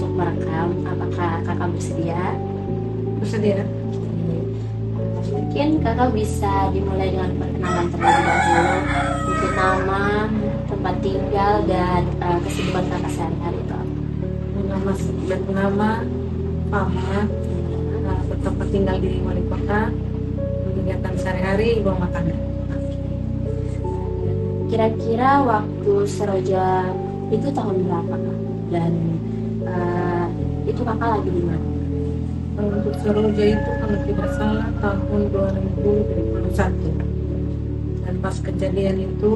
untuk merekam. Apakah kakak bersedia? Bersedia? Mungkin kakak bisa dimulai dengan perkenalan terlebih dahulu. Mungkin nama, tempat tinggal, dan kesibukan kakak sehari-hari itu apa? Bernama Fama, bertempat tinggal di Wali Kota, kegiatan sehari-hari ibu rumah tangga. Kira-kira waktu Seroja itu tahun berapa kak? Dan itu kakak lagi di mana? Untuk Seroja itu kalau tidak salah tahun 2021. Dan pas kejadian itu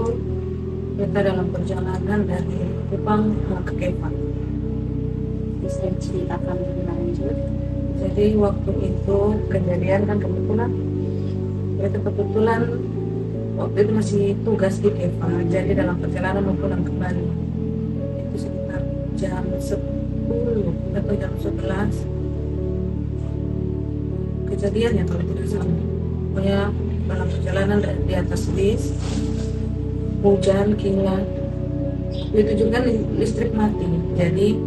kita dalam perjalanan dari Kupang mau ke Kepang. Bisa diceritakan lebih lanjut? Jadi waktu itu kejadian kan kebetulan waktu itu masih tugas di Kepang. Jadi dalam perjalanan mau pulang ke Bali itu sekitar jam 10 atau jam 11 kejadiannya kalau tidak salah. Pokoknya dalam perjalanan di atas bis hujan kilat itu juga listrik mati, jadi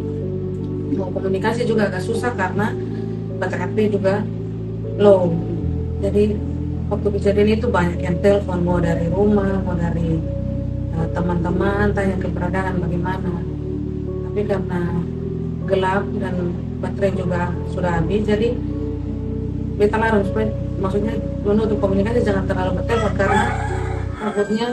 mau komunikasi juga agak susah karena baterai HP juga low. Jadi waktu kejadian itu banyak yang telepon, mau dari rumah, mau dari teman-teman tanya keberadaan bagaimana, tapi karena gelap dan baterai juga sudah habis, jadi beta larang supaya maksudnya untuk komunikasi jangan terlalu bertelepon karena takutnya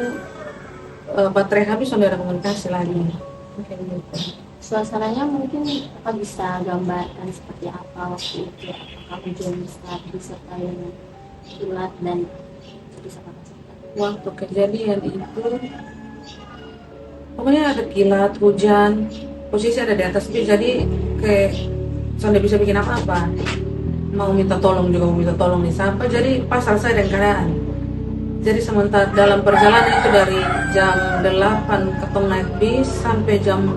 baterai habis sudah ada komunikasi lagi. Kayak gitu. Suasananya mungkin kakak bisa gambarkan seperti apa waktu itu? Apakah hujan besar disertai dengan kilat dan bisa kakak ceritakan? Waktu kejadian itu pokoknya ada kilat, hujan, posisi ada di atas bis, jadi kayak saya bisa bikin apa-apa, mau minta tolong juga mau minta tolong disapa, jadi pas selesai dengan keadaan. Jadi sementara dalam perjalanan itu dari jam 8 ketong naik bis sampai jam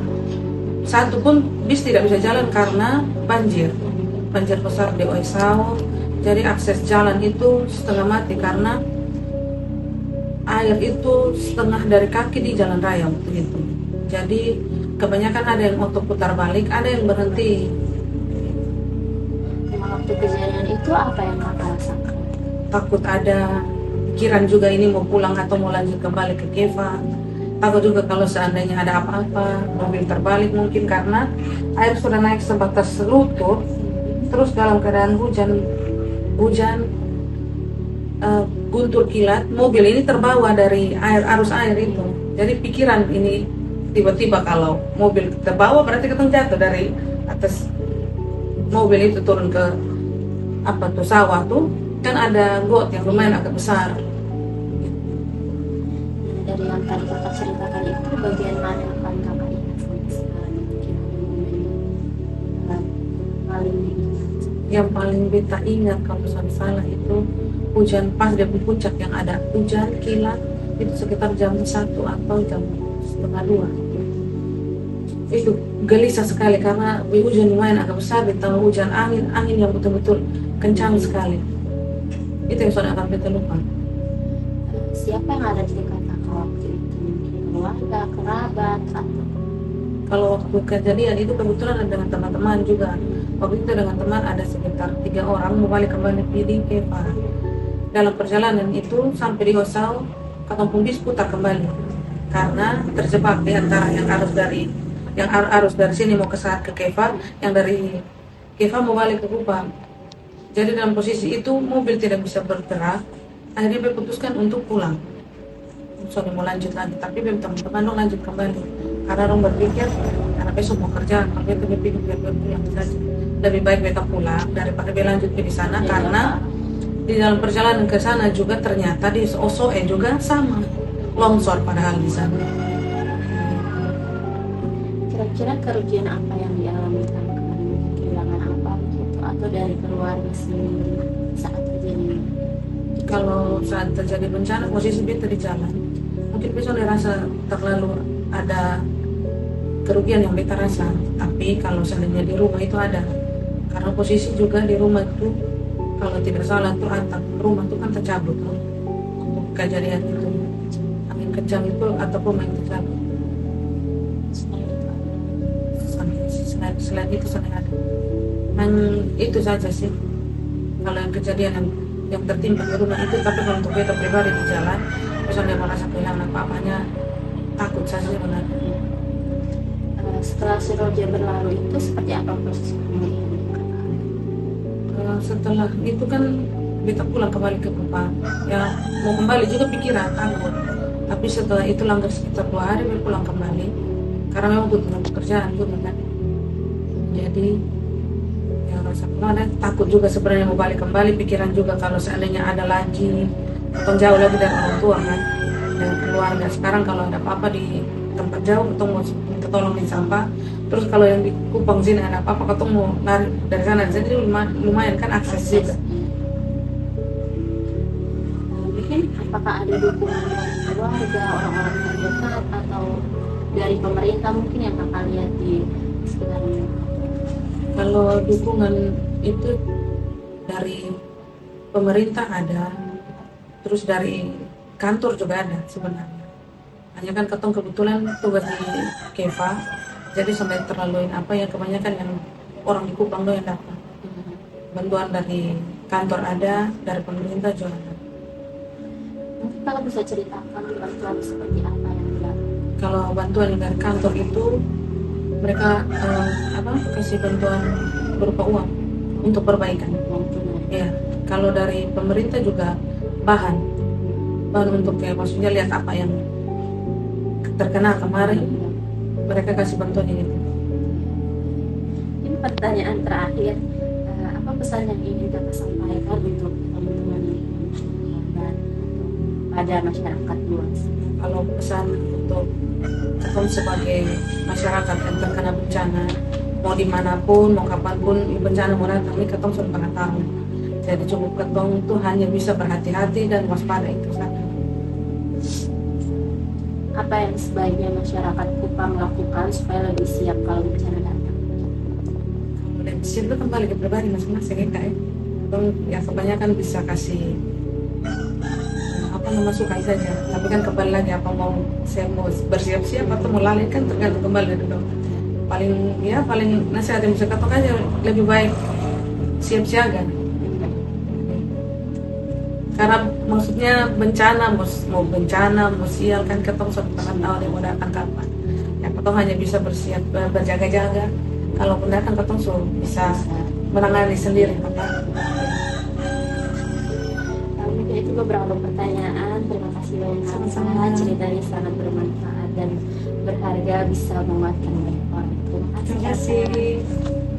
1 pun bis tidak bisa jalan karena banjir besar di Oisau. Jadi akses jalan itu setengah mati karena air itu setengah dari kaki di jalan raya waktu itu. Jadi kebanyakan ada yang auto putar balik, ada yang berhenti. Waktu kejadian itu apa yang kakak rasakan? Takut, ada pikiran juga ini mau pulang atau mau lanjut kembali ke Keva. Takut juga kalau seandainya ada apa-apa, mobil terbalik mungkin karena air sudah naik sebatas lutut. Terus dalam keadaan hujan guntur kilat, mobil ini terbawa dari arus air itu. Jadi pikiran ini tiba-tiba kalau mobil terbawa berarti kita jatuh dari atas mobil itu turun ke sawah tuh, kan ada got yang lumayan agak besar. Dari yang tadi kakak ceritakan itu bagian mana yang paling kakak ingat sampai sekarang? Paling Yang paling beta ingat kalau sampai salah itu hujan pas di puncak yang ada hujan kilat itu sekitar jam 1 atau jam setengah 2. Itu gelisah sekali karena hujan lumayan agak besar, ditambah hujan angin yang betul-betul kencang sekali. Itu yang sudah akan beta lupa. siapa yang ada di dekat kakak waktu itu? Mungkin keluarga, kerabat, atau Kalau waktu kejadian itu kebetulan ada dengan teman-teman juga. Waktu itu dengan teman ada sekitar 3 orang mau balik kembali di Keva. Dalam perjalanan itu sampai di Hosau, kampung bis putar kembali karena terjebak di antara yang arus dari sini mau ke Keva, yang dari Keva mau balik ke Kupang. Jadi dalam posisi itu mobil tidak bisa bergerak. Akhirnya dia putuskan untuk pulang. Soalnya mau lanjut lagi, tapi teman-teman dong lanjut kembali karena dong berpikir karena besok mau kerja, tapi itu berpikir biar pulang saja. Lebih baik mereka pulang daripada dia lanjut di sana karena di dalam perjalanan ke sana juga ternyata di Osoe juga sama longsor padahal di sana. kira-kira kerugian apa yang dialami kakak? Kehilangan apa gitu? Atau dari keluarga sendiri saat terjadi? Kalau saat terjadi bencana posisi beta di jalan, mungkin besok rasa terlalu ada kerugian yang beta rasa, tapi kalau seandainya di rumah itu ada, karena posisi juga di rumah itu kalau tidak salah tuh atap rumah tuh kan tercabut tuh untuk kejadian itu, angin kencang itu atap rumah yang tercabut. selain itu selain ada. Itu saja sih kalau yang kejadian yang tertimpa di rumah itu. Tapi kalau untuk beta pribadi di jalan terus dia merasa kehilangan apa-apanya, takut saja sebenarnya. Setelah si Roja berlalu itu seperti apa proses pemulihan? Setelah itu kan beta pulang kembali ke Kupang, ya mau kembali juga pikiran takut, tapi setelah itu langgar sekitar 2 hari beta pulang kembali karena memang butuh pekerjaan juga kan. Jadi ya rasa kemana takut juga sebenarnya mau balik kembali, pikiran juga kalau seandainya ada lagi atau jauh lagi dari orang tua kan dan keluarga. Sekarang kalau ada apa-apa di tempat jauh atau mau minta tolong di sampah, terus kalau yang di Kupang sini ada apa-apa atau mau lari dari sana, jadi lumayan kan akses juga. Mungkin apakah ada dukungan dari keluarga, orang-orang terdekat, atau dari pemerintah mungkin yang kakak lihat di sekitarnya? Kalau dukungan itu dari pemerintah ada, terus dari kantor juga ada sebenarnya. Hanya kan ketong kebetulan tugas di Keva, jadi sampai terlalu apa ya, kebanyakan yang orang di Kupang yang dapat bantuan dari kantor ada, dari pemerintah juga ada. Mungkin kalau bisa ceritakan bantuan seperti apa yang dilakukan? Kalau bantuan dari kantor itu mereka kasih bantuan berupa uang untuk perbaikan. Ya, kalau dari pemerintah juga bahan untuk ya maksudnya lihat apa yang terkena kemarin, mereka kasih bantuan ini. Ini pertanyaan terakhir, apa pesan yang ingin kakak sampaikan untuk teman-teman korban pada masyarakat luas? Kalau pesan untuk ketong sebagai masyarakat yang terkena bencana, mau dimanapun, mau kapanpun bencana mau datang, ini ketong sudah pernah tahu. Jadi cukup ketong tuh hanya bisa berhati-hati dan waspada, itu saja. Apa yang sebaiknya masyarakat Kupang lakukan supaya lebih siap kalau bencana datang? Kalau dari situ kembali ke pribadi masing-masing ya. Ketong ya kebanyakan bisa kasih sukai saja, tapi kan kembali lagi apa mau bersiap-siap atau mau lalai kan tergantung kembali dari dong. Paling nasihat yang bisa katakan aja lebih baik siap siaga, karena maksudnya bencana mau sial kan ketong sudah pernah tahu dia mau datang kapan. Ya ketong hanya bisa bersiap berjaga-jaga, kalau pun datang ketong sudah bisa menangani sendiri apa. Itu beberapa pertanyaan. Terima kasih banyak Sama-sama. ceritanya sangat bermanfaat dan berharga, bisa menguatkan banyak orang. Terima kasih. Terima kasih.